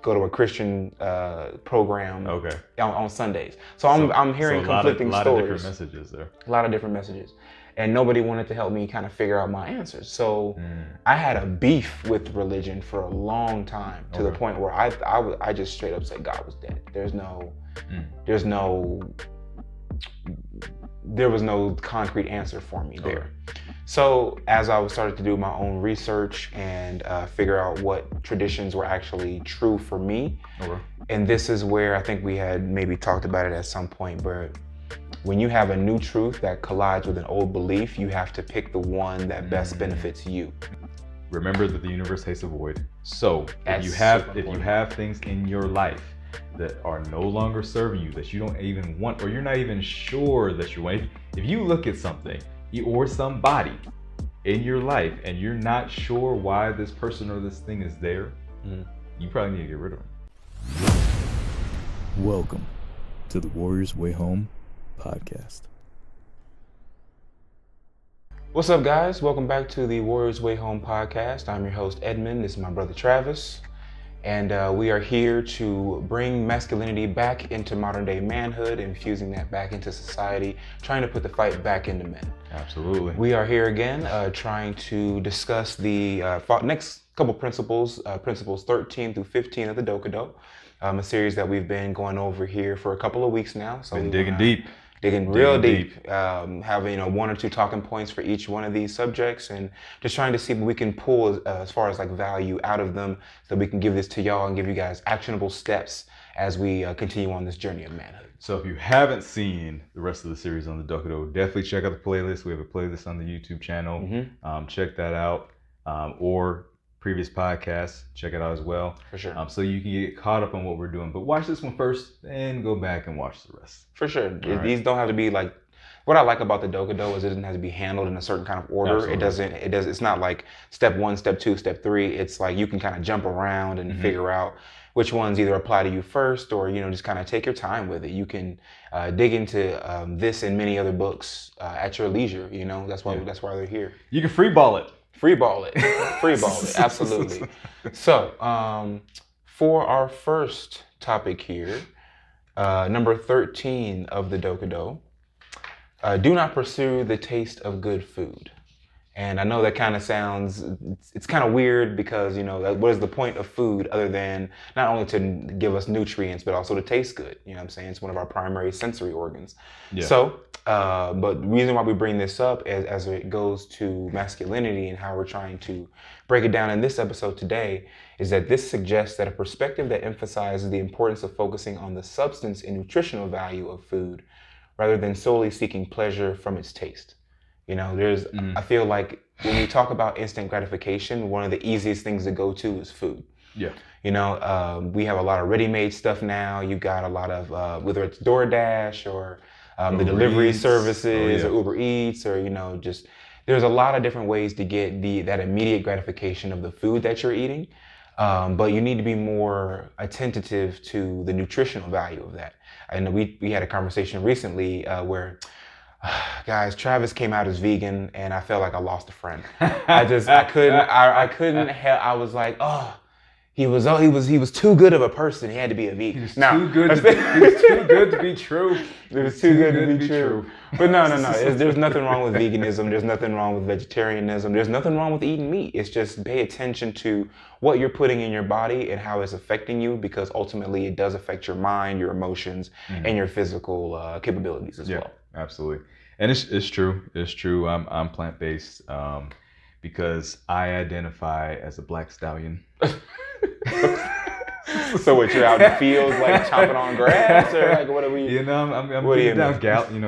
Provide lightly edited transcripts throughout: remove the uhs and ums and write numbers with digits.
go to a Christian program on Sundays. So I'm hearing conflicting stories. A lot of different messages there. A lot of different messages. And nobody wanted to help me kind of figure out my answers. So I had a beef with religion for a long time, to the point where I just straight up said God was dead. There was no concrete answer for me there. So as I started to do my own research and figure out what traditions were actually true for me, and this is where I think we had maybe talked about it at some point, but when you have a new truth that collides with an old belief, you have to pick the one that best benefits you. Remember that the universe hates a void. So if you have things in your life that are no longer serving you, that you don't even want, or you're not even sure that you want, if you look at something or somebody in your life and you're not sure why this person or this thing is there, you probably need to get rid of them. Welcome to the Warrior's Way Home podcast. What's up, guys? Welcome back to the Warrior's Way Home podcast. I'm your host, Edmund. This is my brother, Travis. And we are here to bring masculinity back into modern day manhood, infusing that back into society, trying to put the fight back into men. Absolutely. We are here again trying to discuss the next couple principles, principles 13 through 15 of the Dokkodo, a series that we've been going over here for a couple of weeks now. So digging deep. Digging real deep, having one or two talking points for each one of these subjects, and just trying to see what we can pull as far as like value out of them, so we can give this to y'all and give you guys actionable steps as we continue on this journey of manhood. So if you haven't seen the rest of the series on the Dokkodo, definitely check out the playlist. We have a playlist on the YouTube channel. Check that out, or previous podcasts, check it out as well. For sure. So you can get caught up on what we're doing. But watch this one first and go back and watch the rest. For sure. These don't have to be like, what I like about the Dokkodo is it doesn't have to be handled in a certain kind of order. Absolutely. It's not like step 1, step 2, step 3. It's like you can kind of jump around and figure out which ones either apply to you first, or just kind of take your time with it. You can dig into this and many other books at your leisure. That's why they're here. You can free ball it. Free ball it, absolutely. So, for our first topic here, number 13 of the Dokkodo, do not pursue the taste of good food. And I know that kind of sounds, it's kind of weird because, what is the point of food other than not only to give us nutrients, but also to taste good? You know what I'm saying? It's one of our primary sensory organs. Yeah. So, but the reason why we bring this up as it goes to masculinity and how we're trying to break it down in this episode today is that this suggests that a perspective that emphasizes the importance of focusing on the substance and nutritional value of food rather than solely seeking pleasure from its taste. I feel like when we talk about instant gratification, one of the easiest things to go to is food. Yeah. We have a lot of ready-made stuff now. You've got a lot of, whether it's DoorDash or the delivery services or Uber Eats or, just there's a lot of different ways to get that immediate gratification of the food that you're eating. But you need to be more attentive to the nutritional value of that. And we had a conversation recently where, guys, Travis came out as vegan and I felt like I lost a friend. I couldn't help. I was like, he was too good of a person. He had to be a vegan. He was too good to be true. It was too good to be true. But no. There's nothing wrong with veganism. There's nothing wrong with vegetarianism. There's nothing wrong with eating meat. It's just pay attention to what you're putting in your body and how it's affecting you, because ultimately it does affect your mind, your emotions, and your physical capabilities as well. Absolutely. And it's true. It's true. I'm plant-based because I identify as a black stallion. So what, you're out in the fields like chopping on grass, or like what are we? I'm getting down,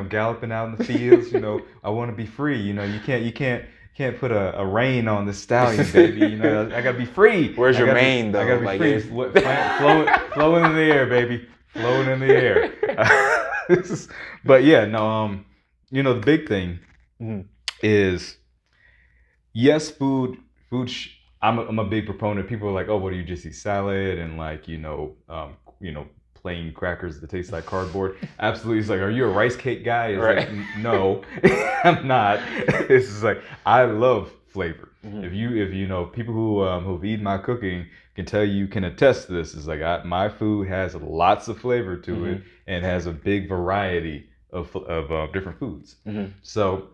galloping out in the fields. I want to be free. You can't put a rein on the stallion, baby. I gotta be free. Where's your mane though? I gotta be free. Flowing in the air, baby. Flowing in the air. But yeah, no. The big thing is, yes, food. I'm a big proponent. People are like, oh, what do you just eat salad and plain crackers that taste like cardboard? Absolutely. It's like, are you a rice cake guy? It's right. Like, no, I'm not. It's just like, I love flavor. If you know people who've eaten my cooking can attest to this. It's like my food has lots of flavor to it and has a big variety of different foods. So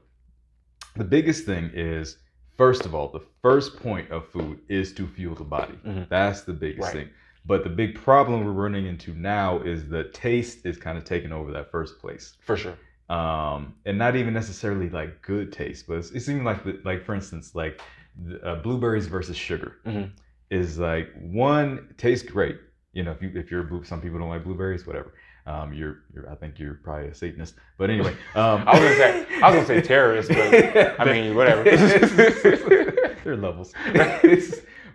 the biggest thing is, first of all, the first point of food is to fuel the body. That's the biggest thing. But the big problem we're running into now is the taste is kind of taking over that first place. For sure. And not even necessarily like good taste, but it's even like for instance, like blueberries versus sugar is like, one tastes great. You know, if you're some people don't like blueberries, whatever. I think you're probably a Satanist, but anyway. I was gonna say terrorist, but I mean whatever. There are levels.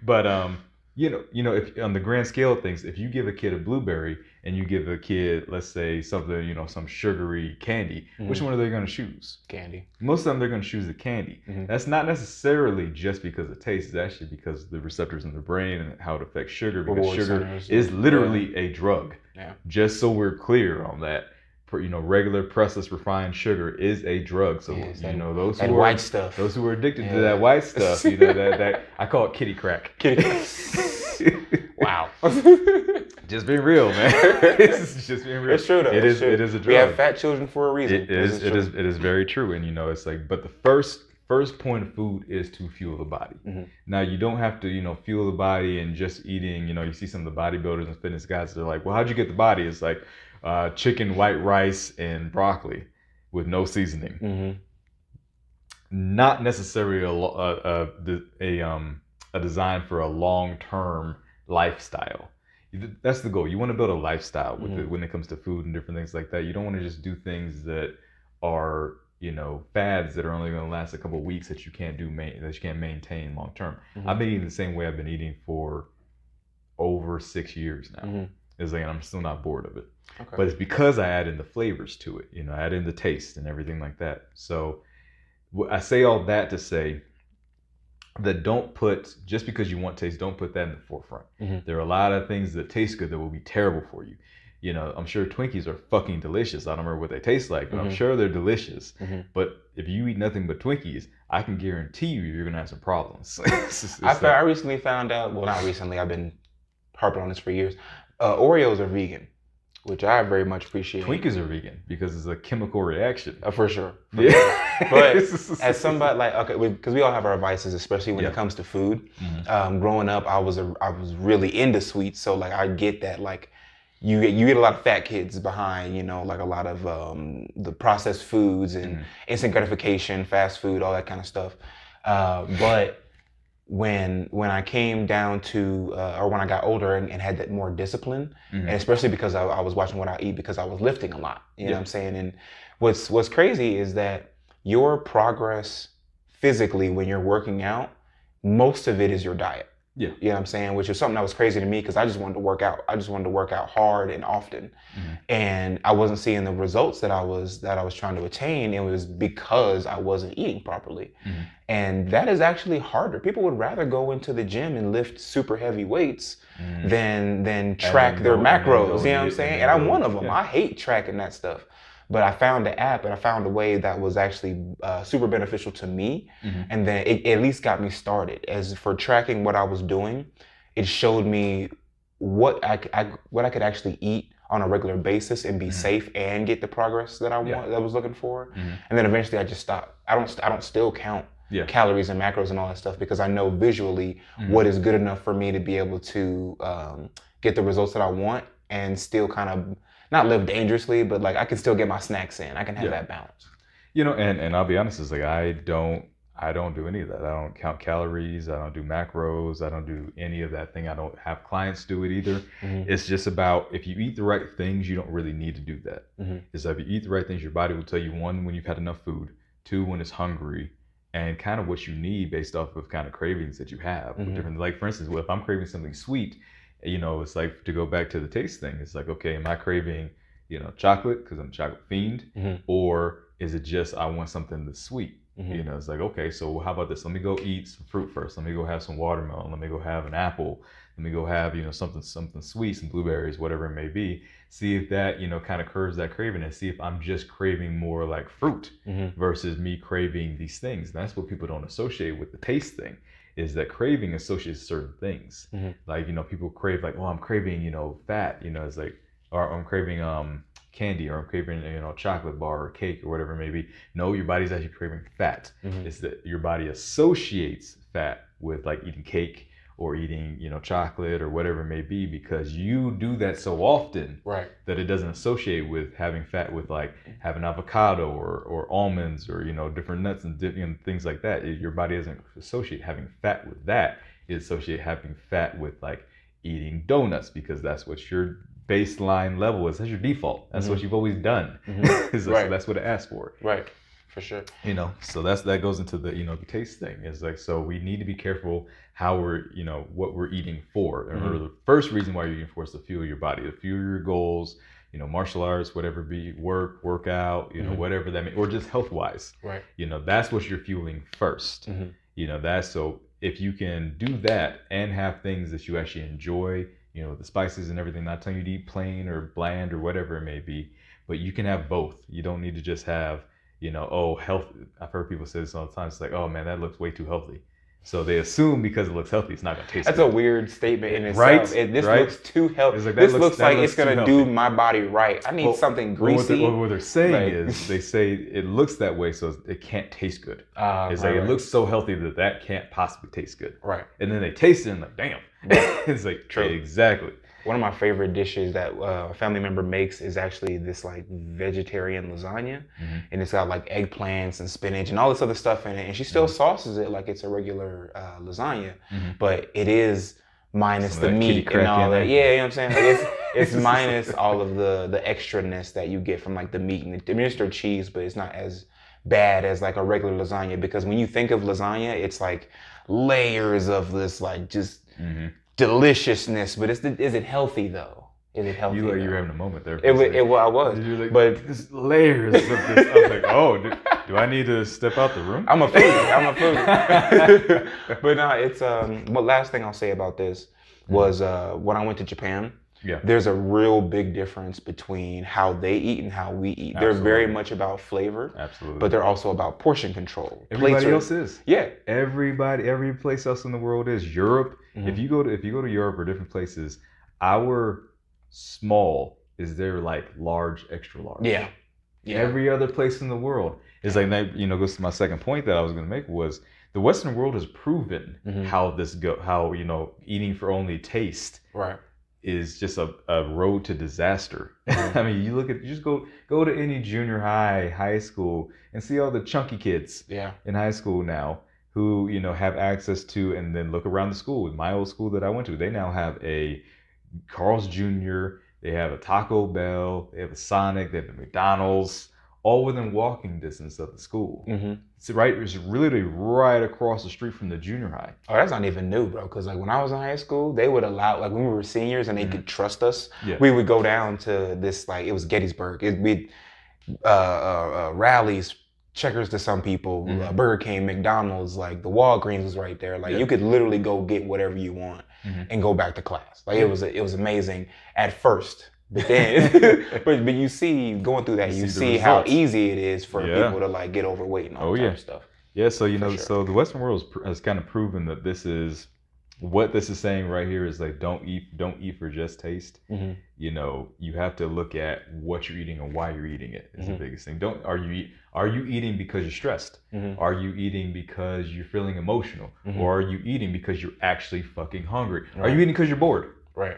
But you know, if on the grand scale of things, if you give a kid a blueberry and you give a kid, let's say something, you know, some sugary candy, which one are they going to choose? Candy. Most of them, they're going to choose the candy. That's not necessarily just because of taste. It's actually because of the receptors in the brain and how it affects sugar. Because sugar is literally a drug. Yeah. Just so we're clear on that. You know, regular processed refined sugar is a drug. So you know, those who white stuff. Those who are addicted to that white stuff, you know, that I call it kitty crack. Kitty crack. Wow. Just being real, man. It's just being real. It's true though. It is a drug. We have fat children for a reason. It is very true. And you know, it's like, but the first point of food is to fuel the body. Now you don't have to, you know, fuel the body and just eating, you know, you see some of the bodybuilders and fitness guys, they're like, well, how'd you get the body? It's like chicken, white rice, and broccoli with no seasoning. Not necessarily a design for a long-term lifestyle. That's the goal. You want to build a lifestyle with it when it comes to food and different things like that. You don't want to just do things that are, you know, fads that are only going to last a couple of weeks that you can't maintain long term. I've been eating the same way I've been eating for over 6 years now. It's like, and I'm still not bored of it. Okay. But it's because I add in the flavors to it. You know, I add in the taste and everything like that. So I say all that to say that just because you want taste, don't put that in the forefront. There are a lot of things that taste good that will be terrible for you. You know, I'm sure Twinkies are fucking delicious. I don't remember what they taste like, but I'm sure they're delicious. But if you eat nothing but Twinkies, I can guarantee you're gonna have some problems. I recently found out. Well, not recently. I've been harping on this for years. Oreos are vegan, which I very much appreciate. Twinkies are vegan because it's a chemical reaction. For sure. Sure. But as somebody like, okay, because we all have our vices, especially when it comes to food. Growing up, I was really into sweets, so like I get that. Like you get a lot of fat kids behind, you know, like a lot of the processed foods and instant gratification, fast food, all that kind of stuff. But when I came down to, or when I got older and had that more discipline, and especially because I was watching what I eat because I was lifting a lot, you know what I'm saying? And what's crazy is that your progress physically when you're working out, most of it is your diet. Yeah. You know what I'm saying? Which is something that was crazy to me because I just wanted to work out. I just wanted to work out hard and often. And I wasn't seeing the results that I was trying to attain. It was because I wasn't eating properly. And that is actually harder. People would rather go into the gym and lift super heavy weights than track their macros. You know what I'm saying? And I'm one of them. Yeah. I hate tracking that stuff. But I found the app and I found a way that was actually super beneficial to me. And then it at least got me started. As for tracking what I was doing, it showed me what I could actually eat on a regular basis and be safe and get the progress that I was looking for. And then eventually I just stopped. I don't still count calories and macros and all that stuff because I know visually what is good enough for me to be able to get the results that I want and still kind of not live dangerously, but like I can still get my snacks in. I can have that balance. You know, and I'll be honest, it's like I don't do any of that. I don't count calories. I don't do macros. I don't do any of that thing. I don't have clients do it either. It's just about if you eat the right things, you don't really need to do that. It's like if you eat the right things, your body will tell you, one, when you've had enough food, two, when it's hungry, and kind of what you need based off of kind of cravings that you have. Different, like for instance, if I'm craving something sweet, you know, it's like to go back to the taste thing. It's like, okay, am I craving, you know, chocolate because I'm a chocolate fiend, or is it just I want something that's sweet? You know, it's like, okay, so how about this? Let me go eat some fruit first. Let me go have some watermelon. Let me go have an apple Let me go have, something sweet, some blueberries, whatever it may be. See if that, kind of curbs that craving, and see if I'm just craving more like fruit versus me craving these things. And that's what people don't associate with the taste thing, is that craving associates certain things. Like, people crave like, oh, I'm craving, fat, it's like, or I'm craving candy, or I'm craving, chocolate bar or cake or whatever it may be. No, your body's actually craving fat. It's that your body associates fat with like eating cake or eating, chocolate or whatever it may be, because you do that so often that it doesn't associate with having fat with like having avocado or almonds or, different nuts and things like that. Your body doesn't associate having fat with that. It associates having fat with like eating donuts, because that's what your baseline level is. That's your default. That's what you've always done. So that's what it asks for. Right. For sure. So that goes into the, the taste thing. It's like, so we need to be careful how we're, what we're eating for. Remember, the first reason why you're eating for is to fuel your body, to fuel your goals, martial arts, whatever be, workout, whatever that means, or just health wise. Right. That's what you're fueling first. That's, so if you can do that and have things that you actually enjoy, the spices and everything, not telling you to eat plain or bland or whatever it may be, but you can have both. You don't need to just have, health. I've heard people say this all the time. It's like, oh man, that looks way too healthy. So they assume because it looks healthy, it's not going to taste good. That's a weird statement in itself. This looks too healthy. Like, this looks like it's going to do my body right. I need something greasy. What they're saying is, they say it looks that way so it can't taste good. It's like, it looks so healthy that can't possibly taste good. Right. And then they taste it and like, damn. It's like, true. Exactly. One of my favorite dishes that a family member makes is actually this like vegetarian lasagna, and it's got like eggplants and spinach and all this other stuff in it, and she still sauces it like it's a regular lasagna, but it is minus the meat and all that. Yeah, you know what I'm saying? Like it's minus all of the extraness that you get from like the meat and the administered cheese, but it's not as bad as like a regular lasagna, because when you think of lasagna, it's like layers of this like just deliciousness, but is it healthy though? Is it healthy? You were having a moment there. I was. Like, but there's layers of this. I was like, oh, do I need to step out the room? I'm a foodie. But no, it's What last thing I'll say about this was when I went to Japan. Yeah. There's a real big difference between how they eat and how we eat. They're very much about flavor. Absolutely. But they're also about portion control. Everybody else is. Yeah. Every place else in the world is. Europe. If you go to Europe or different places, our small is their like large, extra large. Yeah. Every other place in the world is like that. Goes to my second point that I was going to make, was the Western world has proven how eating for only taste. Right. Is just a road to disaster. I mean, you just go to any junior high school, and see all the chunky kids in high school now who, have access to, and then look around the school. My old school that I went to, they now have a Carl's Jr., they have a Taco Bell, they have a Sonic, they have a McDonald's, all within walking distance of the school. It's literally right across the street from the junior high. Oh, that's not even new, bro. Because like when I was in high school, they would allow, like when we were seniors and they could trust us, we would go down to this, like it was Gettysburg. It'd be rallies, Checkers to some people, Burger King, McDonald's, like the Walgreens was right there. Like you could literally go get whatever you want and go back to class. Like it was amazing at first. But then, but you see, going through that, you see how easy it is for people to like get overweight and all that type of stuff. Yeah, so so the Western world has kind of proven that this is what this is saying right here is like, don't eat for just taste. You have to look at what you're eating and why you're eating it is the biggest thing. Are you eating because you're stressed? Are you eating because you're feeling emotional? Or are you eating because you're actually fucking hungry? Are you eating because you're bored? Right.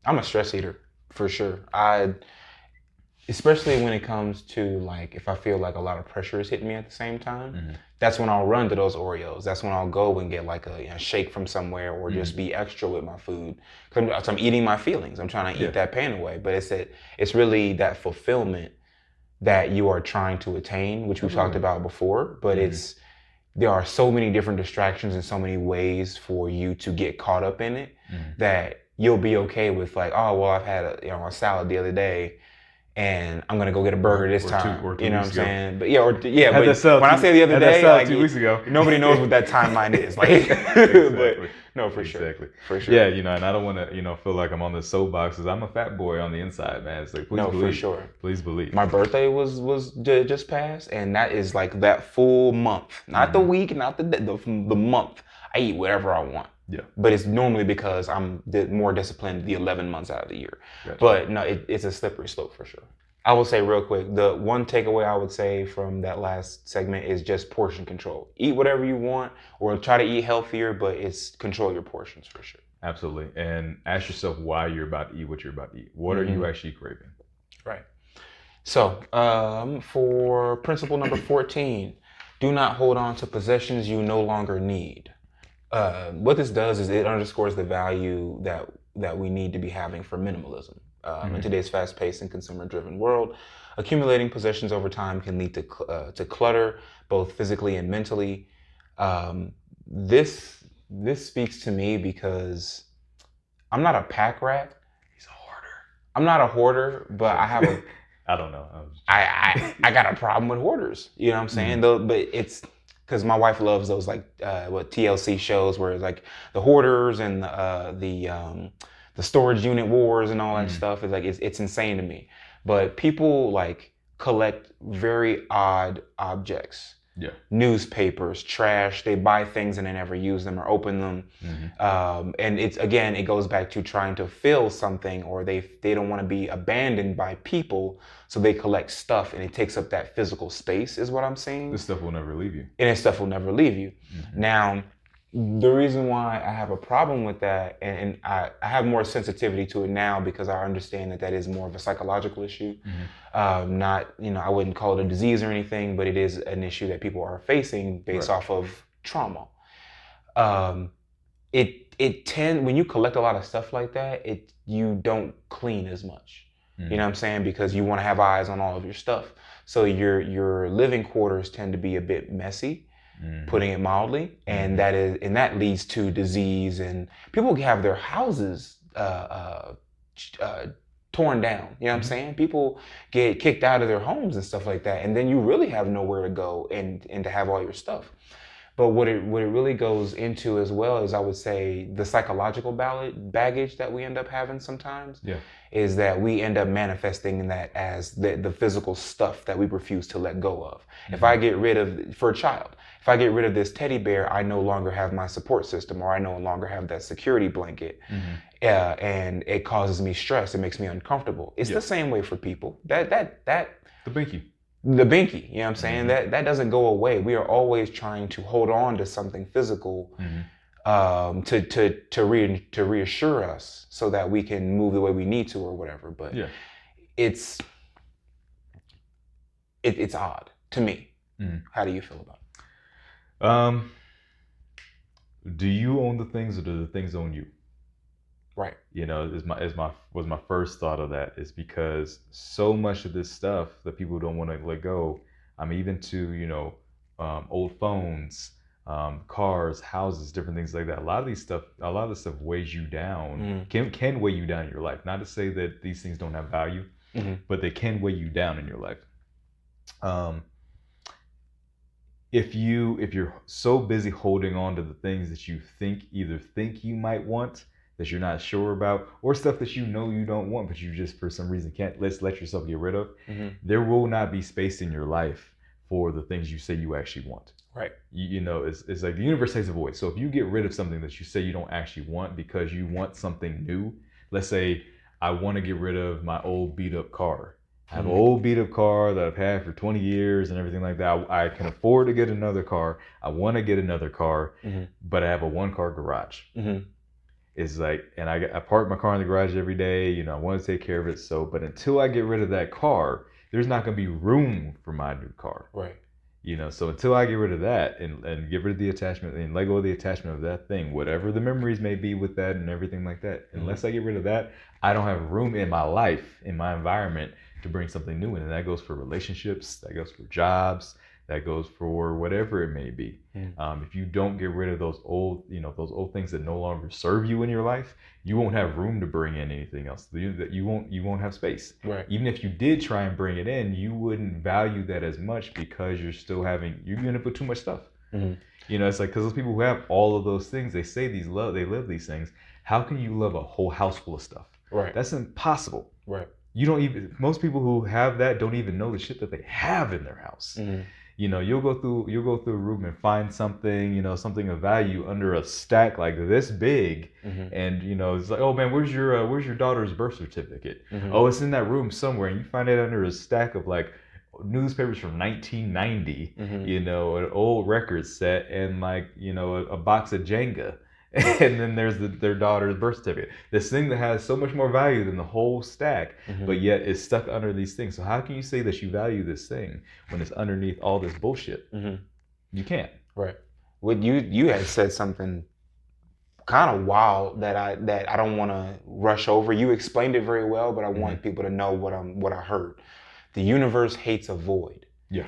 I'm a stress eater. For sure. Especially when it comes to like, if I feel like a lot of pressure is hitting me at the same time, that's when I'll run to those Oreos. That's when I'll go and get like a shake from somewhere, or just be extra with my food. Because I'm eating my feelings. I'm trying to eat that pain away. But it's really that fulfillment that you are trying to attain, which we've talked about before. But there are so many different distractions and so many ways for you to get caught up in it that you'll be okay with like, oh, well, I've had a salad the other day and I'm gonna go get a burger this time. or 2 you know what I'm weeks ago. saying? But yeah, Had but that sell when I two- say the other had that day, sell like 2 weeks ago. nobody knows what that timeline is. Like, Exactly. but no, for sure. Exactly. For sure. Yeah, and I don't want to, feel like I'm on the soapbox because I'm a fat boy on the inside, man. It's like, please believe. For sure. Please believe. My birthday was just passed, and that is like that full month, not the week, not the month. I eat whatever I want. Yeah. But it's normally because I'm more disciplined the 11 months out of the year. Gotcha. But no, it's a slippery slope for sure. I will say real quick, the one takeaway I would say from that last segment is just portion control. Eat whatever you want, or try to eat healthier, but it's control your portions for sure. Absolutely. And ask yourself why you're about to eat what you're about to eat. What are you actually craving? Right. So, for principle number 14, do not hold on to possessions you no longer need. What this does is it underscores the value that we need to be having for minimalism. In today's fast-paced and consumer-driven world, accumulating possessions over time can lead to clutter, both physically and mentally. This speaks to me because I'm not a pack rat. He's a hoarder. I'm not a hoarder, but I have a I don't know. I got a problem with hoarders. You know what I'm saying? Though, but it's because my wife loves those like TLC shows where it's like the hoarders and the storage unit wars and all that stuff. Is like it's insane to me. But people like collect very odd objects. Yeah. Newspapers, trash. They buy things and they never use them or open them. And it goes back to trying to fill something, or they don't want to be abandoned by people, so they collect stuff and it takes up that physical space, is what I'm saying. This stuff will never leave you. And this stuff will never leave you. Now, the reason why I have a problem with that, and I have more sensitivity to it now because I understand that is more of a psychological issue. Not, I wouldn't call it a disease or anything, but it is an issue that people are facing based off of trauma. When you collect a lot of stuff like that, you don't clean as much. You know what I'm saying? Because you want to have eyes on all of your stuff. So your living quarters tend to be a bit messy. Putting it mildly, and that leads to disease, and people have their houses torn down. You know what I'm saying? People get kicked out of their homes and stuff like that, and then you really have nowhere to go and to have all your stuff. But what it really goes into as well is, I would say, the psychological baggage that we end up having sometimes. Is that we end up manifesting that as the physical stuff that we refuse to let go of. If I get rid of, for a child, if I get rid of this teddy bear, I no longer have my support system, or I no longer have that security blanket. And it causes me stress. It makes me uncomfortable. It's the same way for people. The binky. The binky, you know what I'm saying? That doesn't go away. We are always trying to hold on to something physical to reassure us so that we can move the way we need to or whatever. But it's odd to me. How do you feel about it? Do you own the things, or do the things own you? Right. Was my first thought of that, is because so much of this stuff that people don't want to let go. Even to old phones, cars, houses, different things like that. A lot of this stuff weighs you down. Can weigh you down in your life. Not to say that these things don't have value, but they can weigh you down in your life. If you're so busy holding on to the things that you think you might want, that you're not sure about, or stuff that you don't want, but you just for some reason can't let yourself get rid of, there will not be space in your life for the things you say you actually want. Right. It's like the universe has a voice. So if you get rid of something that you say you don't actually want because you want something new, let's say I want to get rid of my old beat up car. I have an old beat up car that I've had for 20 years and everything like that. I can afford to get another car. I want to get another car, but I have a 1-car garage. It's like, and I park my car in the garage every day. I want to take care of it. But until I get rid of that car, there's not going to be room for my new car. Right. So until I get rid of that and get rid of the attachment and let go of the attachment of that thing, whatever the memories may be with that and everything like that, unless I get rid of that, I don't have room in my life, in my environment, to bring something new in. And that goes for relationships, that goes for jobs, That goes for whatever it may be. If you don't get rid of those old things that no longer serve you in your life, you won't have room to bring in anything else. You won't have space. Right. Even if you did try and bring it in, you wouldn't value that as much because you're going to put too much stuff. It's like, because those people who have all of those things, they say they live these things. How can you love a whole house full of stuff? Right. That's impossible. Right. Most people who have that don't even know the shit that they have in their house. You'll go through a room and find something, something of value under a stack like this big, and it's like, oh man, where's your daughter's birth certificate? Oh, it's in that room somewhere, and you find it under a stack of like newspapers from 1990, an old record set, and like a box of Jenga. And then there's their daughter's birth certificate. This thing that has so much more value than the whole stack, but yet it's stuck under these things. So how can you say that you value this thing when it's underneath all this bullshit? You can't. Right. What you had said something kind of wild that I don't want to rush over. You explained it very well, but I want people to know what I heard. The universe hates a void. Yeah.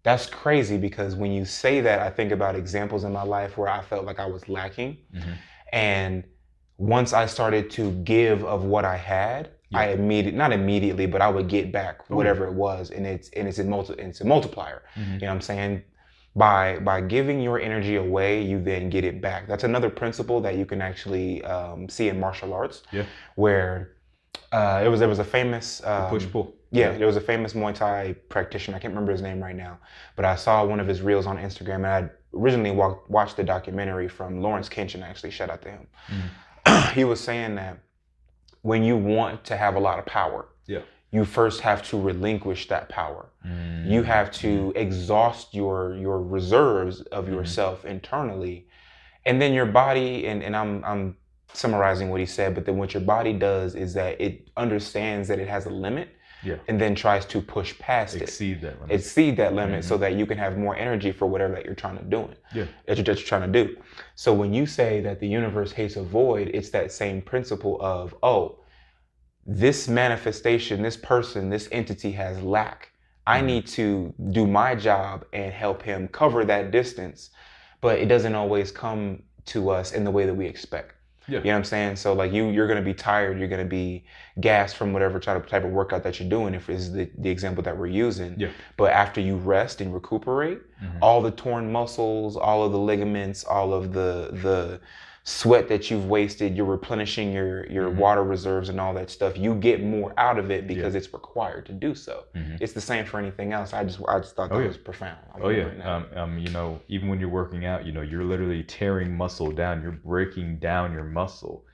That's crazy, because when you say that, I think about examples in my life where I felt like I was lacking. And once I started to give of what I had, not immediately, but I would get back whatever it was. And it's a multiplier. You know what I'm saying? By giving your energy away, you then get it back. That's another principle that you can actually see in martial arts, where there was a famous push-pull. Yeah, there was a famous Muay Thai practitioner. I can't remember his name right now, but I saw one of his reels on Instagram, and I originally watched the documentary from Lawrence Kenshin, actually. Shout out to him. He was saying that when you want to have a lot of power, you first have to relinquish that power. You have to exhaust your reserves of yourself internally, and then your body, and I'm summarizing what he said, but then what your body does is that it understands that it has a limit, and then tries to push past exceed that limit, so that you can have more energy for whatever that you're trying to do. That you're trying to do. So when you say that the universe hates a void, it's that same principle of, this manifestation, this person, this entity has lack. I need to do my job and help him cover that distance, but it doesn't always come to us in the way that we expect. You know what I'm saying? So like you're going to be tired, you're going to be gassed from whatever type of workout that you're doing, if it's the example that we're using. But after you rest and recuperate, all the torn muscles, all of the ligaments, all of the sweat that you've wasted, you're replenishing your water reserves and all that stuff. You get more out of it because it's required to do so. It's the same for anything else. I just thought that was profound. Even when you're working out, you're literally tearing muscle down. You're breaking down your muscle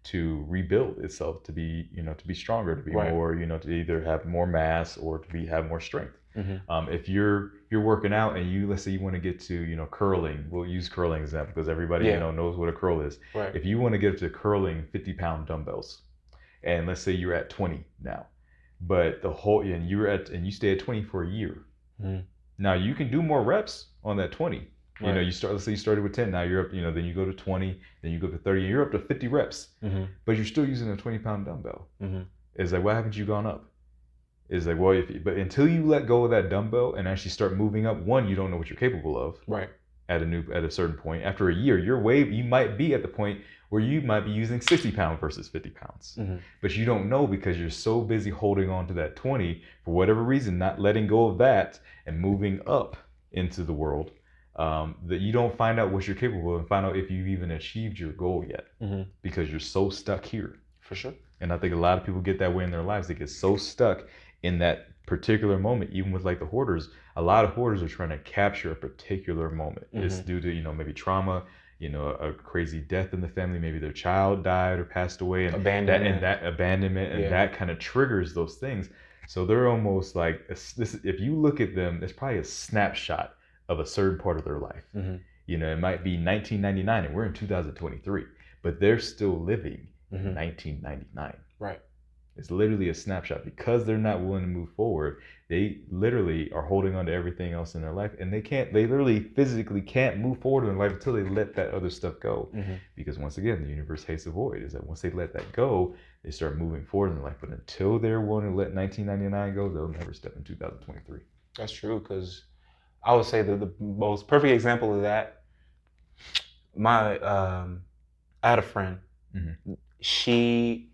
to rebuild itself, to be stronger, to be more, to either have more mass or to have more strength. If you're working out and let's say you want to get to curling, we'll use curling as that because everybody knows what a curl is. If you want to get up to curling 50-pound dumbbells, and let's say you're at 20 now, but you stay at 20 for a year. Now you can do more reps on that 20. Let's say you started with 10, now you're up, then you go to 20, then you go to 30, and you're up to 50 reps, but you're still using a 20-pound dumbbell. It's like, why haven't you gone up? Is like, well, but until you let go of that dumbbell and actually start moving up, one, you don't know what you're capable of. At a certain point, after a year, you might be at the point where you might be using 60 pounds versus 50 pounds, but you don't know because you're so busy holding on to that 20 for whatever reason, not letting go of that and moving up into the world, that you don't find out what you're capable of and find out if you've even achieved your goal yet, because you're so stuck here. For sure. And I think a lot of people get that way in their lives. They get so stuck in that particular moment. Even with like the hoarders, a lot of hoarders are trying to capture a particular moment. It's due to maybe trauma, a crazy death in the family, maybe their child died or passed away, and that abandonment and that kind of triggers those things. So they're almost like if you look at them, it's probably a snapshot of a certain part of their life. It might be 1999 and we're in 2023, but they're still living in 1999. It's literally a snapshot because they're not willing to move forward. They literally are holding on to everything else in their life, and they literally physically can't move forward in their life until they let that other stuff go. Because once again, the universe hates a void. Is that once they let that go, they start moving forward in their life. But until they're willing to let 1999 go, they'll never step in 2023. That's true, because I would say that the most perfect example of that, I had a friend. Mm-hmm. She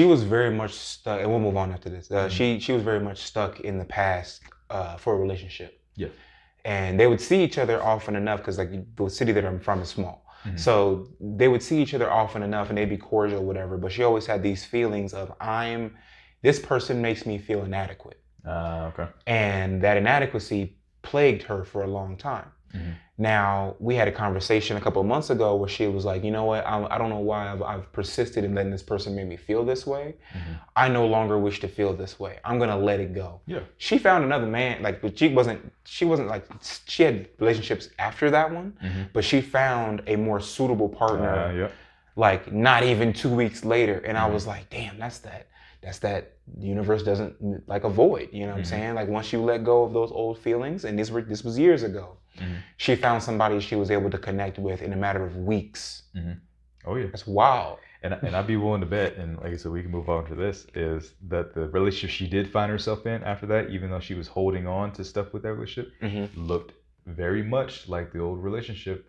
was very much stuck, and we'll move on after this. Mm-hmm. She was very much stuck in the past for a relationship. Yeah. And they would see each other often enough, because like the city that I'm from is small. Mm-hmm. So they would see each other often enough and they'd be cordial, whatever. But she always had these feelings of, this person makes me feel inadequate. Okay. And that inadequacy plagued her for a long time. Mm-hmm. Now, we had a conversation a couple of months ago where she was like, you know what, I don't know why I've persisted in letting this person make me feel this way. Mm-hmm. I no longer wish to feel this way. I'm going to let it go. Yeah. She found another man, like, but she wasn't like, she had relationships after that one, Mm-hmm. but she found a more suitable partner, Yeah. like not even 2 weeks later. And Mm-hmm. I was like, damn, that's that the universe doesn't like avoid, you know what I'm Mm-hmm. saying? Like once you let go of those old feelings, and this was years ago, mm-hmm. she found somebody she was able to connect with in a matter of weeks. Mm-hmm. Oh yeah. That's wild. And I'd be willing to bet, and like I said, we can move on to this, is that the relationship she did find herself in after that, even though she was holding on to stuff with that relationship, Mm-hmm. looked very much like the old relationship.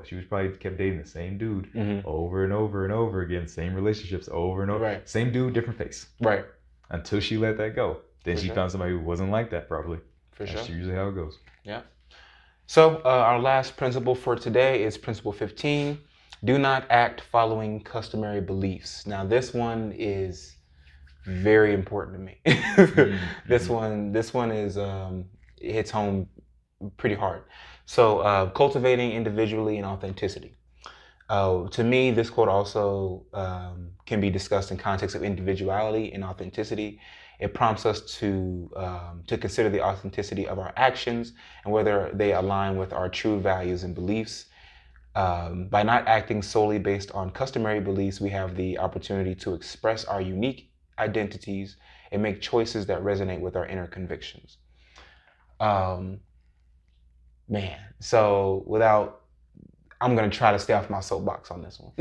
She was probably kept dating the same dude Mm-hmm. over and over and over again, same relationships over and over, Right. Same dude, different face. Right. Until she let that go. Then For she sure. found somebody who wasn't like that probably. For That's sure. usually how it goes. Yeah. So our last principle for today is principle 15. Do not act following customary beliefs. Now this one is very important to me. Mm-hmm. This one is it hits home pretty hard. So cultivating individually and authenticity. To me, this quote also can be discussed in context of individuality and authenticity. It prompts us to consider the authenticity of our actions and whether they align with our true values and beliefs. By not acting solely based on customary beliefs, we have the opportunity to express our unique identities and make choices that resonate with our inner convictions. So I'm going to try to stay off my soapbox on this one.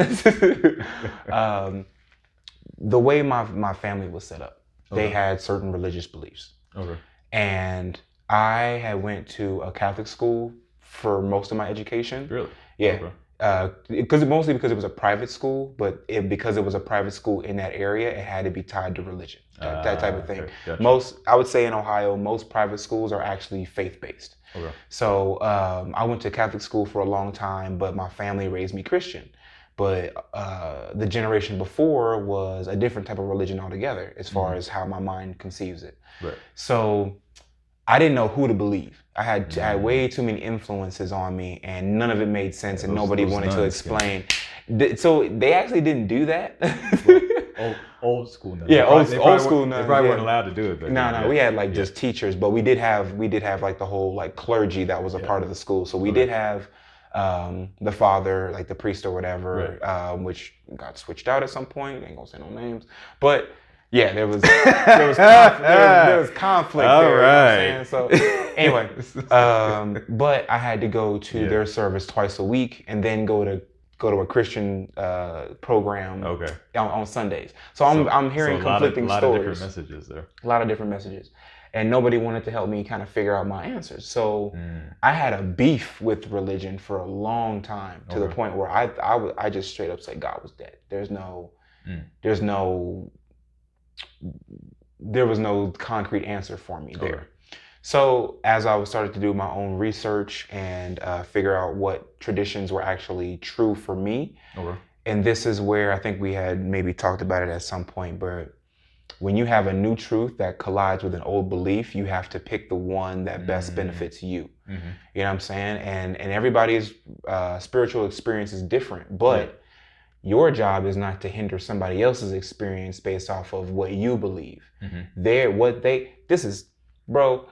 The way my family was set up, they had certain religious beliefs. Okay. And I had went to a Catholic school for most of my education. Really? Yeah. Okay. Mostly because it was a private school, but because it was a private school in that area, it had to be tied to religion, that type of thing. Okay. Gotcha. I would say in Ohio, most private schools are actually faith-based. Okay. So I went to Catholic school for a long time, but my family raised me Christian. But the generation before was a different type of religion altogether, as far as how my mind conceives it. Right. So I didn't know who to believe. I had way too many influences on me, and none of it made sense, and nobody wanted to explain. So they actually didn't do that. Old school nuns. Yeah, old school nuns. They probably weren't allowed to do it. But no, we had like just teachers, but we did have like the whole like clergy that was a part of the school. So we did have the father, like the priest or whatever, which got switched out at some point. Ain't gonna say no names, but yeah, there was conflict All there. right. You know what I'm saying? So anyway, but I had to go to their service twice a week, and then go to a Christian program on Sundays. So I'm hearing conflicting stories. A lot of different messages there. A lot of different messages. And nobody wanted to help me kind of figure out my answers. So I had a beef with religion for a long time, to the point where I just straight up said God was dead. There was no concrete answer for me there. So as I started to do my own research and figure out what traditions were actually true for me, and this is where I think we had maybe talked about it at some point, but when you have a new truth that collides with an old belief, you have to pick the one that best benefits you. You know what I'm saying? And everybody's spiritual experience is different, but your job is not to hinder somebody else's experience based off of what you believe. Bro,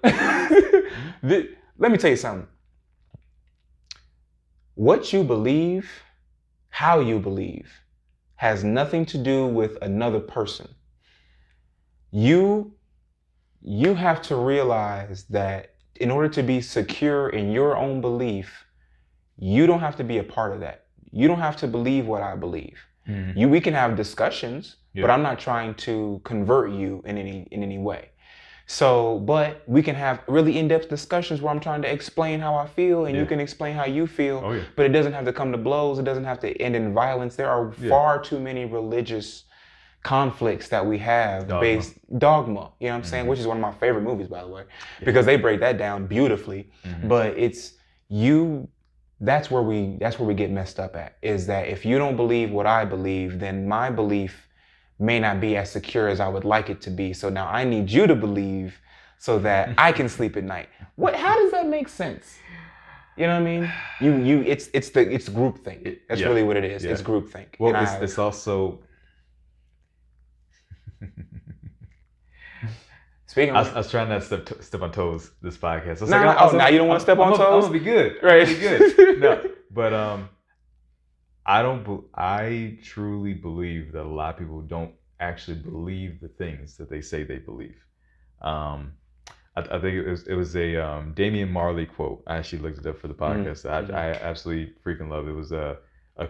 let me tell you something. What you believe, how you believe, has nothing to do with another person. You have to realize that in order to be secure in your own belief, you don't have to be a part of that. You don't have to believe what I believe. We can have discussions, but I'm not trying to convert you in any way. So, but we can have really in-depth discussions where I'm trying to explain how I feel and you can explain how you feel. Oh, yeah. But it doesn't have to come to blows. It doesn't have to end in violence. There are far too many religious conflicts that we have based dogma, you know what I'm saying, which is one of my favorite movies, by the way, because they break that down beautifully. But it's that's where we get messed up at, is that if you don't believe what I believe, then my belief may not be as secure as I would like it to be. So now I need you to believe so that I can sleep at night. How does that make sense? You know what I mean? It's groupthink. That's really what it is. It's groupthink. Well, it's also Speaking of, I was trying not to step on toes this podcast. Now you don't want to step on toes? I'm gonna be good. Right. I'm gonna be good. No, but I truly believe that a lot of people don't actually believe the things that they say they believe. I think it was a Damian Marley quote. I actually looked it up for the podcast. I absolutely freaking love it. It was a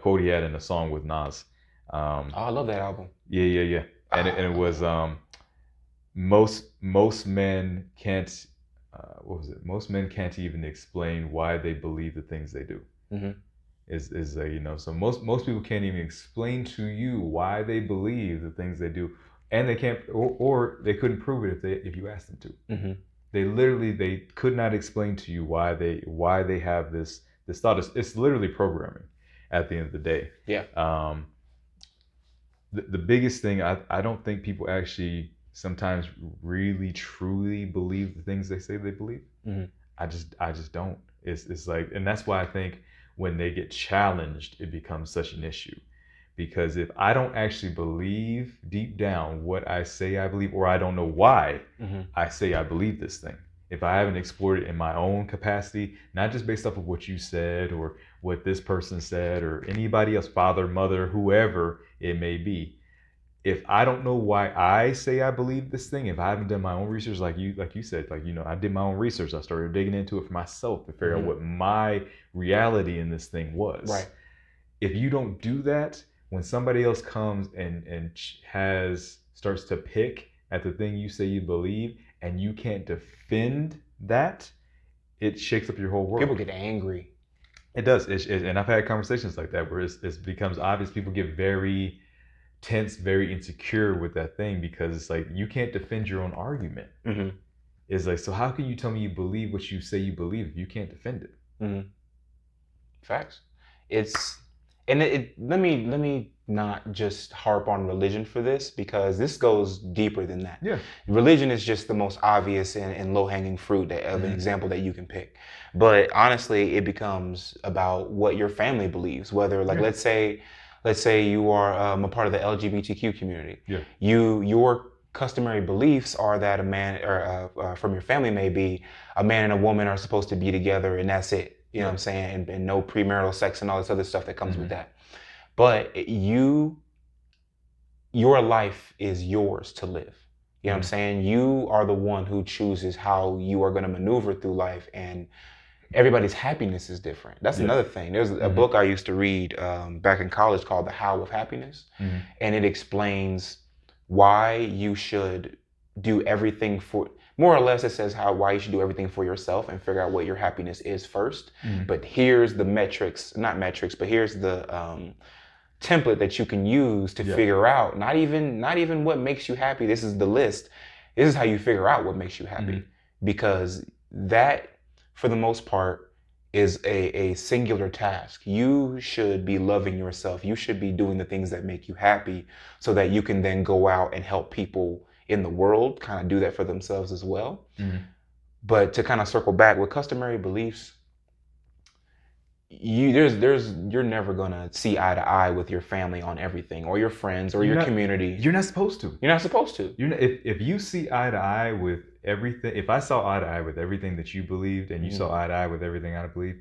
quote he had in a song with Nas. I love that album. Yeah. And it was most men can't what was it? Most men can't even explain why they believe the things they do. So most people can't even explain to you why they believe the things they do, and they can't or they couldn't prove it if you asked them to. They could not explain to you why they have this thought. It's literally programming at the end of the day. The biggest thing, I don't think people actually sometimes really truly believe the things they say they believe. I just don't. It's like, and that's why I think when they get challenged, it becomes such an issue. Because if I don't actually believe deep down what I say I believe, or I don't know why I say I believe this thing, if I haven't explored it in my own capacity, not just based off of what you said or what this person said or anybody else, father, mother, whoever it may be, if I don't know why I say I believe this thing, if I haven't done my own research, like you said, I did my own research. I started digging into it for myself to figure out what my reality in this thing was. Right. If you don't do that, when somebody else comes and starts to pick at the thing you say you believe, and you can't defend that, it shakes up your whole world. People get angry. It does. And I've had conversations like that where it becomes obvious. People get very tense, very insecure with that thing, because it's like you can't defend your own argument. It's like, so how can you tell me you believe what you say you believe if you can't defend it? Facts. Let me not just harp on religion for this, because this goes deeper than that. Religion is just the most obvious and low-hanging fruit of an example that you can pick. But honestly, it becomes about what your family believes. Whether, let's say you are a part of the LGBTQ community. Your customary beliefs are that a man, or from your family, may be a man and a woman are supposed to be together, and that's it. You know what I'm saying? And no premarital sex and all this other stuff that comes with that. But your life is yours to live. You know what I'm saying? You are the one who chooses how you are going to maneuver through life, and everybody's happiness is different. That's another thing. There's a book I used to read back in college called The How of Happiness, and it explains why you should do everything for, more or less it says why you should do everything for yourself and figure out what your happiness is first. But here's the but here's the template that you can use to figure out, not even what makes you happy. This is the list. This is how you figure out what makes you happy. Because that, for the most part, is a singular task. You should be loving yourself. You should be doing the things that make you happy, so that you can then go out and help people in the world kind of do that for themselves as well. But to kind of circle back with customary beliefs, you're never gonna see eye to eye with your family on everything, or your friends, or your community. You're not supposed to. You're not supposed to. If you see eye to eye with everything, if I saw eye to eye with everything that you believed, and you saw eye to eye with everything I believe,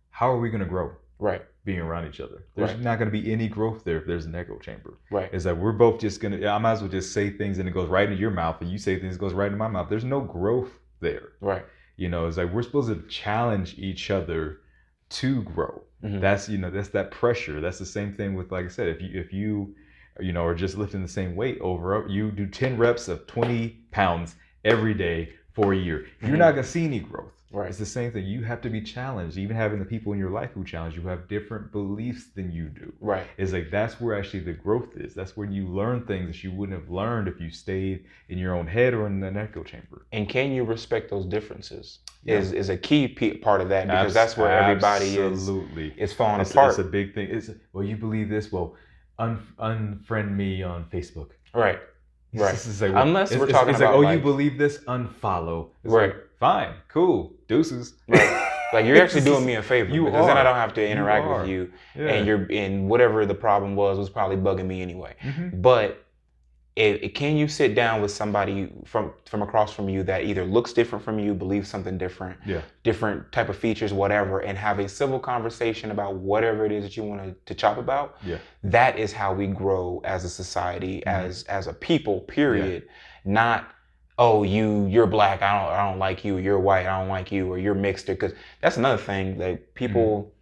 how are we gonna grow? Right. Being around each other. There's not going to be any growth there if there's an echo chamber. Right. It's that we're both just going to, I might as well just say things and it goes right into your mouth, and you say things, it goes right into my mouth. There's no growth there. Right. It's like we're supposed to challenge each other to grow. That's, that's that pressure. That's the same thing with, like I said, if you are just lifting the same weight over, you do 10 reps of 20 pounds every day for a year. You're not going to see any growth. Right. It's the same thing. You have to be challenged. Even having the people in your life who challenge you, who have different beliefs than you do. Right. It's like that's where actually the growth is. That's when you learn things that you wouldn't have learned if you stayed in your own head or in an echo chamber. And can you respect those differences? Is a key part of that, because that's where everybody is falling apart. It's a big thing. Well, you believe this? Well, unfriend me on Facebook. Right. Right. Like, unless we're talking about you believe this? Unfollow. It's right. Like, fine. Cool. Deuces. Right. Like, you're actually doing me a favor, because then I don't have to interact with you. Yeah. And whatever the problem was probably bugging me anyway. Mm-hmm. But can you sit down with somebody from across from you that either looks different from you, believes something different, different type of features, whatever, and have a civil conversation about whatever it is that you want to chop about? Yeah. That is how we grow as a society, as a people, period. Not, oh, you're black, I don't like you, or you're white, I don't like you, or you're mixed. Because that's another thing that people,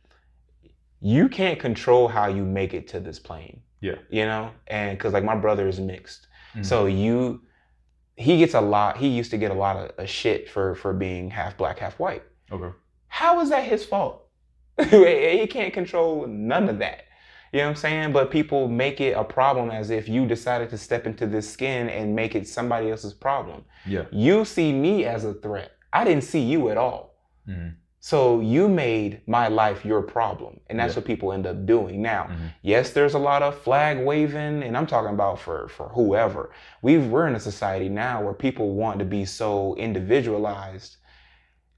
you can't control how you make it to this plane. Yeah. You know, and because like my brother is mixed, so he used to get a lot of shit for being half black, half white. Okay. How is that his fault? He can't control none of that. You know what I'm saying? But people make it a problem as if you decided to step into this skin and make it somebody else's problem. Yeah. You see me as a threat. I didn't see you at all. Mm-hmm. So you made my life your problem. And that's what people end up doing. Now, yes, there's a lot of flag waving, and I'm talking about for whoever. We're in a society now where people want to be so individualized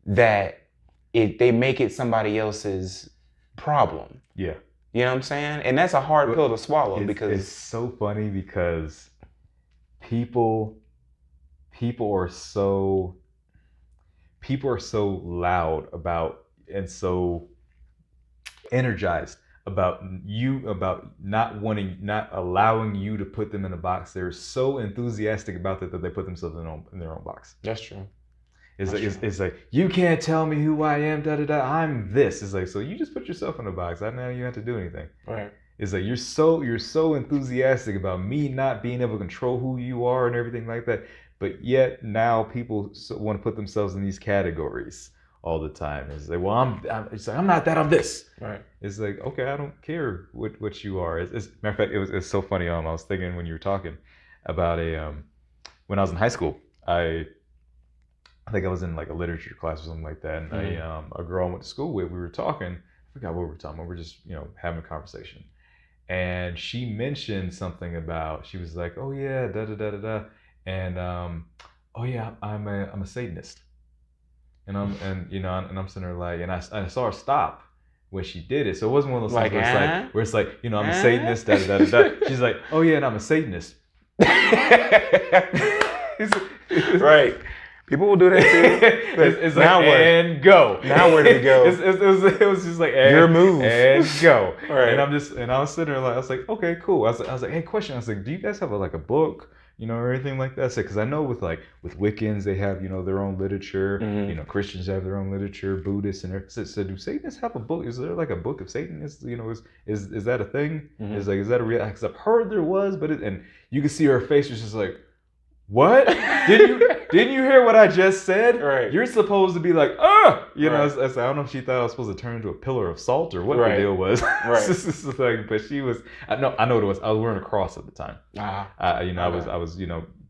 that they make it somebody else's problem. Yeah. You know what I'm saying? And that's a hard pill to swallow, because it's so funny, because people are so loud about and so energized about not allowing you to put them in a box. They're so enthusiastic about that they put themselves in their own box. That's true. It's like, you can't tell me who I am, I'm this. It's like, so you just put yourself in a box. I don't know you have to do anything. Right. It's like you're so enthusiastic about me not being able to control who you are and everything like that. But yet now people want to put themselves in these categories all the time. It's like, well, I'm not that, I'm this. Right. It's like, okay, I don't care what you are. Matter of fact, it's so funny. I was thinking when you were talking about when I was in high school, I think I was in like a literature class or something like that, and a girl I went to school with, we were talking. I forgot what we were talking about. We were just having a conversation, and she mentioned something about, she was like, oh yeah, da da da da da. And oh yeah, I'm a Satanist, and I'm sitting there like, and I saw her stop when she did it. So it wasn't one of those things where it's like I'm a Satanist, da da da da. She's like, oh yeah, and I'm a Satanist. Right. People will do that too. It's like, now where? And go. Now where do we go? It was just like, your move. And go. Right. And I was sitting there like, I was like, okay, cool. I was like, hey, question. I was like, do you guys have a book, or anything like that? Because I know with Wiccans, they have, their own literature. Christians have their own literature. Buddhists and so do Satanists have a book? Is there like a book of Satanists? Is that a thing? Is that a real? Because I've heard there was, and you can see her face was just like, what? Didn't you hear what I just said? Right. You're supposed to be like, I don't know if she thought I was supposed to turn into a pillar of salt or what the deal was. Right. But she was. I know what it was. I was wearing a cross at the time. I was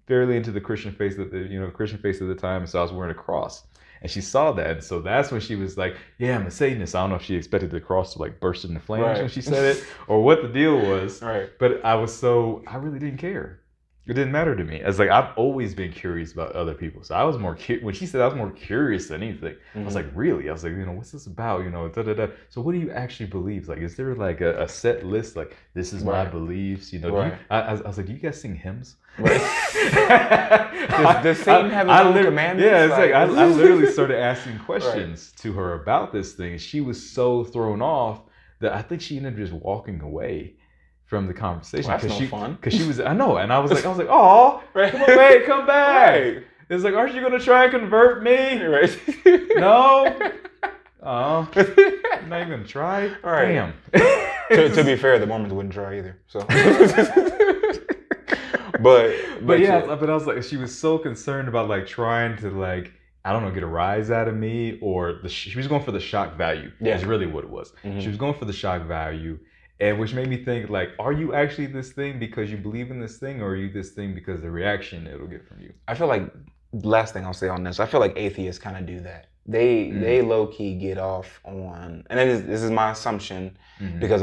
fairly into the Christian faith at the time, so I was wearing a cross. And she saw that, and so that's when she was like, yeah, I'm a Satanist. I don't know if she expected the cross to burst into flames when she said it, or what the deal was. Right. But I really didn't care. It didn't matter to me. It's like, I've always been curious about other people. So I was more when she said I was more curious than anything. I was like, really? I was like, what's this about? Da da da. So what do you actually believe? Like, is there like a set list? Like, this is my beliefs. I was like, do you guys sing hymns? Right. Does Satan have his own commandments? Yeah, it's like I literally started asking questions to her about this thing. She was so thrown off that I think she ended up just walking away from the conversation. Well, that's no fun. Because she was, I know, and I was like, oh, come back. Right. It's like, aren't you gonna try and convert me? Right. No. Oh, I'm not even gonna try. Right. Damn. To be fair, the Mormons wouldn't try either. So. But yeah, but I was like, she was so concerned about like trying to like, I don't know, get a rise out of me, or she was going for the shock value. Yeah, is really what it was. Mm-hmm. She was going for the shock value, and which made me think like, are you actually this thing because you believe in this thing, or are you this thing because the reaction it'll get from you? I feel like last thing I'll say on this, I feel like atheists kind of do that. They low key get off on, and this is my assumption because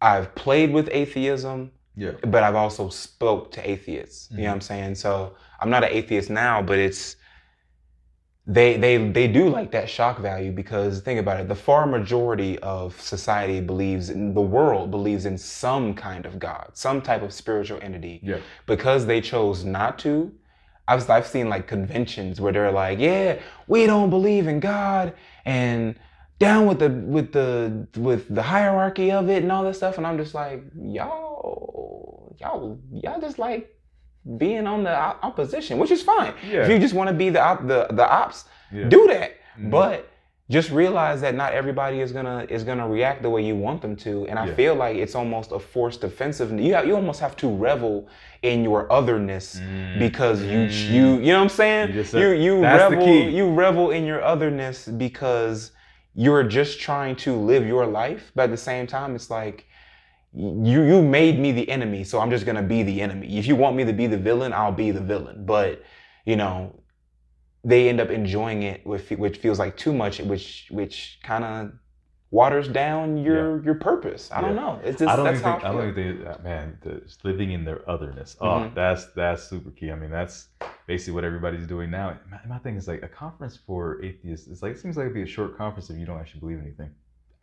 I've played with atheism, but I've also spoke to atheists. You know what I'm saying? So I'm not an atheist now, but it's they do like that shock value because think about it, the far majority of society the world believes in some kind of God, some type of spiritual entity. Yeah. Because they chose not to. I've seen like conventions where they're like, yeah, we don't believe in God and down with the hierarchy of it and all this stuff, and I'm just like, y'all just like being on the opposition, which is fine. Yeah. If you just want to be the ops, do that. Mm-hmm. But just realize that not everybody is gonna react the way you want them to, and I feel like it's almost a forced defensiveness. You almost have to revel in your otherness because you know what I'm saying. You revel in your otherness because you're just trying to live your life, but at the same time, it's like you made me the enemy, so I'm just gonna be the enemy. If you want me to be the villain, I'll be the villain. But you know, they end up enjoying it, which feels like too much, which kind of waters down your purpose. I don't know. It's just I don't think man, living in their otherness. Oh, that's super key. I mean, that's basically what everybody's doing now. My thing is like a conference for atheists. It's like it seems like it'd be a short conference if you don't actually believe anything.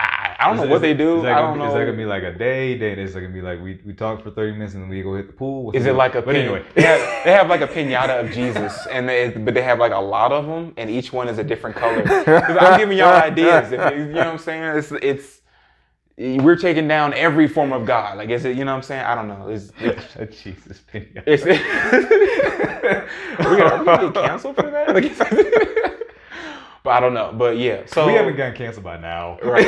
I don't know what they do. I don't know. Is that gonna be like a day? It's gonna be like we talk for 30 minutes and then we go hit the pool. Is it like a? But anyway, they have like a pinata of Jesus, but they have like a lot of them, and each one is a different color. I'm giving y'all ideas. You know what I'm saying? It's we're taking down every form of God. Like is it? You know what I'm saying? I don't know. It's a Jesus pinata. We get canceled for that. But I don't know. But yeah, so we haven't gotten canceled by now, right?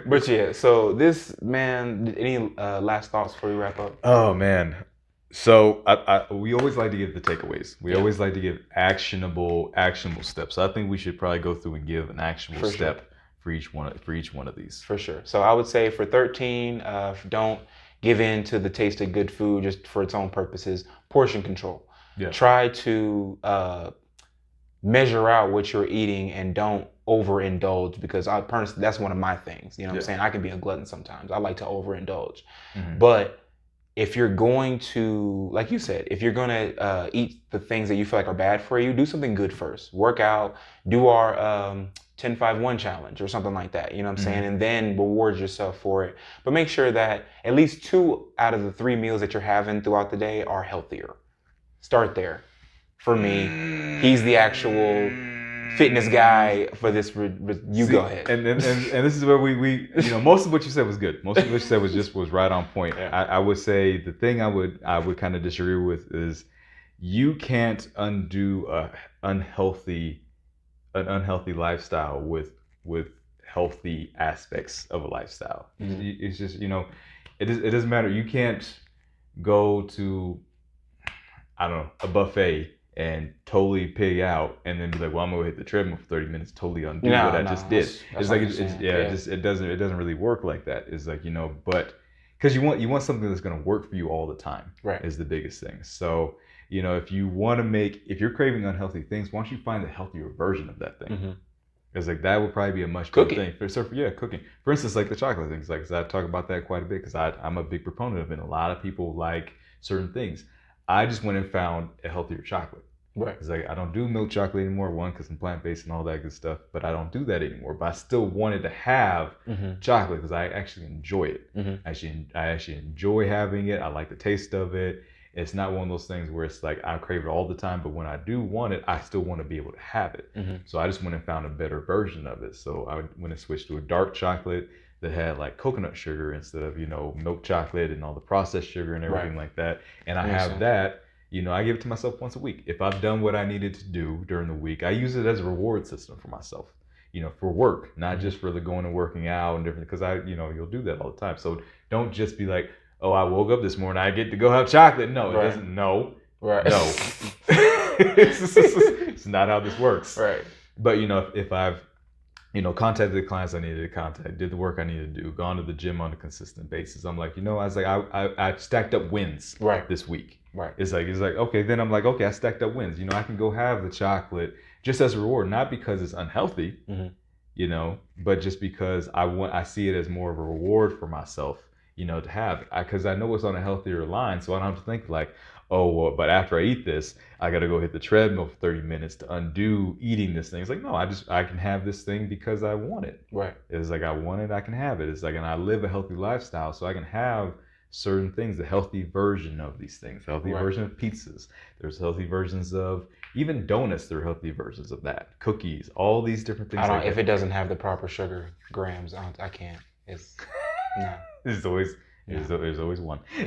But yeah, so this man. Any last thoughts before we wrap up? Oh man, so we always like to give the takeaways. We always like to give actionable steps. So I think we should probably go through and give an actionable step for each one of these. For sure. So I would say for 13, don't give in to the taste of good food just for its own purposes. Portion control. Yeah. Try to measure out what you're eating and don't overindulge, because that's one of my things. You know what I'm saying? I can be a glutton sometimes. I like to overindulge. Mm-hmm. But if you're going to, like you said, if you're going to eat the things that you feel like are bad for you, do something good first. Work out, do our 10-5-1 challenge or something like that. You know what I'm saying? And then reward yourself for it. But make sure that at least 2 out of the 3 meals that you're having throughout the day are healthier. Start there. For me, he's the actual fitness guy for this. Go ahead. And this is where we most of what you said was good. Most of what you said was right on point. Yeah. I would say the thing I would kind of disagree with is you can't undo an unhealthy lifestyle with healthy aspects of a lifestyle. Mm-hmm. It's just it doesn't matter. You can't go to a buffet and totally pig out and then be like, well, I'm gonna hit the treadmill for 30 minutes, totally undo what I just did. It's like it doesn't really work like that. It's like, but because you want something that's gonna work for you all the time, right, is the biggest thing. So if you're craving unhealthy things, why don't you find a healthier version of that thing? Mm-hmm. It's like that would probably be a much better thing. Cooking. For instance, like the chocolate things, like 'cause I talk about that quite a bit because I'm a big proponent of it. A lot of people like certain things. I just went and found a healthier chocolate. Right. It's like I don't do milk chocolate anymore, one, because I'm plant-based and all that good stuff, but I don't do that anymore. But I still wanted to have chocolate because I actually enjoy it. Mm-hmm. I actually enjoy having it. I like the taste of it. It's not one of those things where it's like I crave it all the time, but when I do want it, I still want to be able to have it. Mm-hmm. So I just went and found a better version of it. So I went and switched to a dark chocolate that had like coconut sugar instead of milk chocolate and all the processed sugar and everything like that. And I have that. I give it to myself once a week. If I've done what I needed to do during the week, I use it as a reward system for myself, for work, not just for the going and working out and different, because you'll do that all the time. So don't just be like, oh, I woke up this morning, I get to go have chocolate. No, it Right. doesn't. No. Right. No. It's not how this works. Right. But, if I've, contacted the clients I needed to contact, did the work I needed to do, gone to the gym on a consistent basis, I'm like, I stacked up wins this week. Right. It's like, okay, then I'm like, okay, I stacked up wins. I can go have the chocolate just as a reward, not because it's unhealthy, but just because I see it as more of a reward for myself, to have, because I know it's on a healthier line. So I don't have to think like, oh, well, but after I eat this, I got to go hit the treadmill for 30 minutes to undo eating this thing. It's like, no, I can have this thing because I want it. Right. It's like, I want it, I can have it. It's like, and I live a healthy lifestyle, so I can have certain things, the healthy version of these things, healthy version of pizzas. There's healthy versions of even donuts. There are healthy versions of that. Cookies, all these different things. If it doesn't have the proper sugar grams, I can't. It's no. There's always one. I'm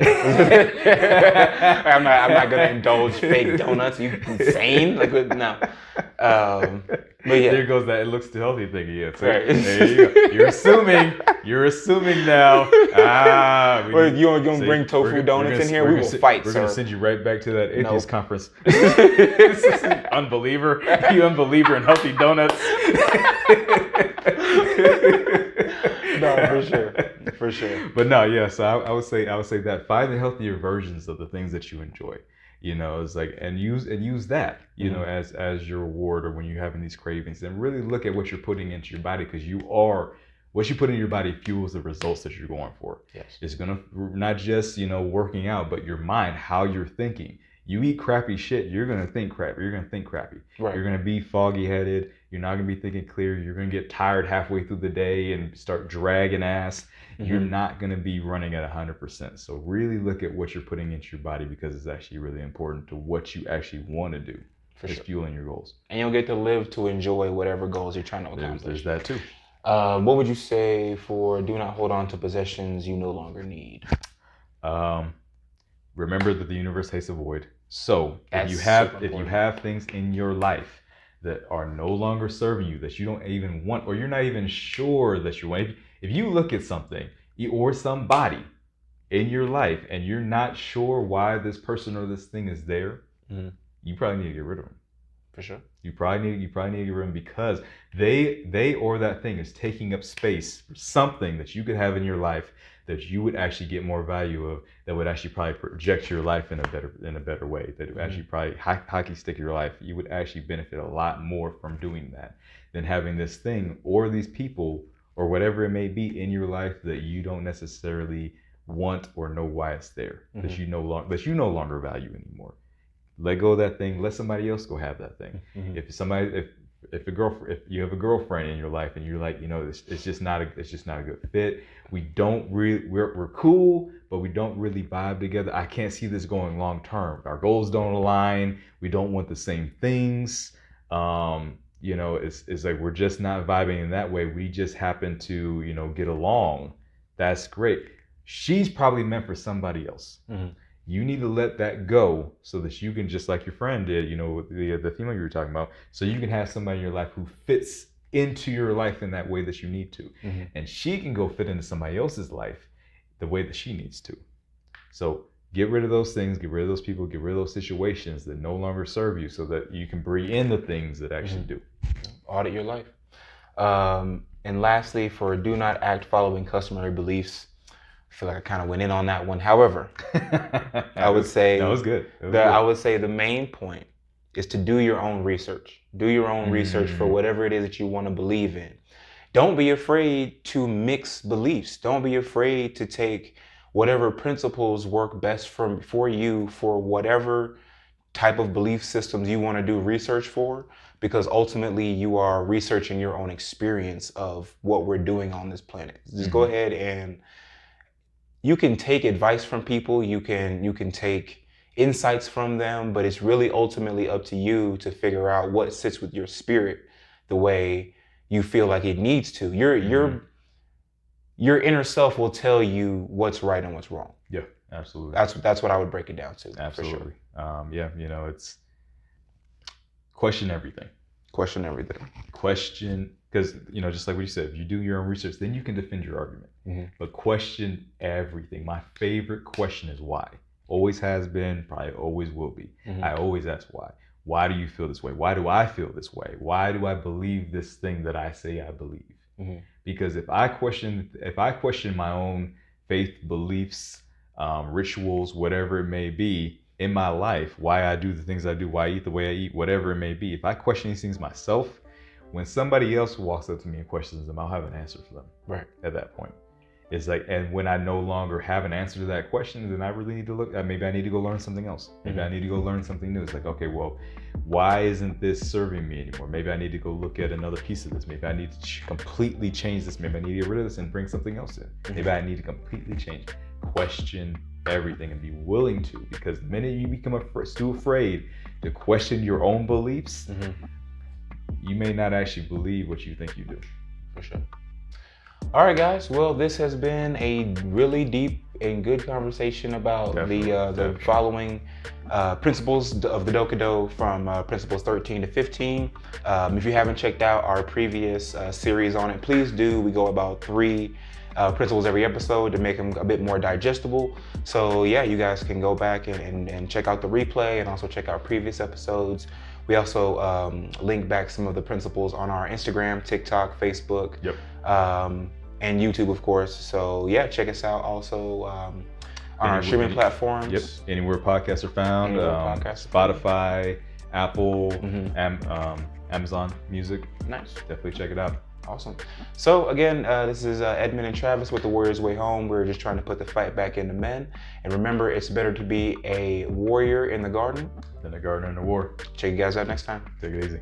not gonna indulge fake donuts. You insane? Like no. But yeah. There goes that it looks too healthy thing again. So Right. there you go. You're assuming now. Well, you don't bring tofu donuts in here. We will fight, We're sir. gonna send you right back to that atheist conference. Unbeliever, you unbeliever in healthy donuts. No, for sure. But no, yeah. So I would say that find the healthier versions of the things that you enjoy. It's like and use that as your reward, or when you're having these cravings, and really look at what you're putting into your body, because what you put in your body fuels the results that you're going for. Yes. It's gonna not just working out, but your mind, how you're thinking. You eat crappy shit, you're gonna think crappy. You're gonna think crappy. Right. You're gonna be foggy headed. You're not gonna be thinking clear. You're gonna get tired halfway through the day and start dragging ass. Mm-hmm. You're not gonna be running at 100%. So really look at what you're putting into your body, because it's actually really important to what you actually want to do. For sure. Fueling your goals. And you'll get to live to enjoy whatever goals you're trying to accomplish. There's that too. What would you say for do not hold on to possessions you no longer need? Remember that the universe hates a void. So if you have things in your life that are no longer serving you, that you don't even want, or you're not even sure that you want, if you look at something or somebody in your life and you're not sure why this person or this thing is there, you probably need to get rid of them. For sure. You probably need to get rid of them, because they or that thing is taking up space for something that you could have in your life that you would actually get more value of, that would actually probably project your life in a better way, that would actually probably hockey stick your life. You would actually benefit a lot more from doing that than having this thing or these people or whatever it may be in your life that you don't necessarily want or know why it's there, that you no longer value anymore. Let go of that thing. Let somebody else go have that thing. If you have a girlfriend in your life and you're like, it's just not a good fit. We're cool, but we don't really vibe together. I can't see this going long term. Our goals don't align. We don't want the same things. It's like we're just not vibing in that way. We just happen to, get along. That's great. She's probably meant for somebody else. Mm-hmm. You need to let that go so that you can, just like your friend did, the female you were talking about, so you can have somebody in your life who fits into your life in that way that you need to. Mm-hmm. And she can go fit into somebody else's life the way that she needs to. So get rid of those things, get rid of those people, get rid of those situations that no longer serve you, so that you can bring in the things that actually do. Audit your life. And lastly, for do not act following customary beliefs, I feel like I kind of went in on that one. However, I would say that was good. I would say the main point is to do your own research. Do your own research for whatever it is that you want to believe in. Don't be afraid to mix beliefs. Don't be afraid to take whatever principles work best for you for whatever type of belief systems you want to do research for, because ultimately you are researching your own experience of what we're doing on this planet. Just go ahead and you can take advice from people, you can take insights from them, but it's really ultimately up to you to figure out what sits with your spirit the way you feel like it needs to. Your inner self will tell you what's right and what's wrong. Yeah, absolutely. That's what I would break it down to. Absolutely. For sure. It's question everything. Question everything. Question Because, just like what you said, if you do your own research, then you can defend your argument. But question everything. My favorite question is why. Always has been, probably always will be. I always ask why. Why do you feel this way? Why do I feel this way? Why do I believe this thing that I say I believe? Because if I question my own faith, beliefs, rituals, whatever it may be in my life, why I do the things I do, why I eat the way I eat, whatever it may be, if I question these things myself, when somebody else walks up to me and questions them, I'll have an answer for them. Right. At that point. It's like, and when I no longer have an answer to that question, then I really need to look at, maybe I need to go learn something else. Maybe I need to go learn something new. It's like, okay, well, why isn't this serving me anymore? Maybe I need to go look at another piece of this. Maybe I need to completely change this. Maybe I need to get rid of this and bring something else in. Maybe I need to completely change. Question everything and be willing to, because the minute you become too afraid to question your own beliefs, you may not actually believe what you think you do. For sure. All right, guys. Well, this has been a really deep and good conversation about the following principles of the Dokkodo from principles 13 to 15. If you haven't checked out our previous series on it, please do. We go about 3 principles every episode to make them a bit more digestible. So yeah, you guys can go back and check out the replay and also check out previous episodes. We also link back some of the principles on our Instagram, TikTok, Facebook, and YouTube, of course. So yeah, check us out also on our streaming platforms. Anywhere podcasts are found. Spotify, Apple, Amazon Music. Nice. Definitely check it out. Awesome. So again, this is Edmund and Travis with the Warriors Way Home. We're just trying to put the fight back into men. And remember, it's better to be a warrior in the garden than a gardener in the war. Check you guys out next time. Take it easy.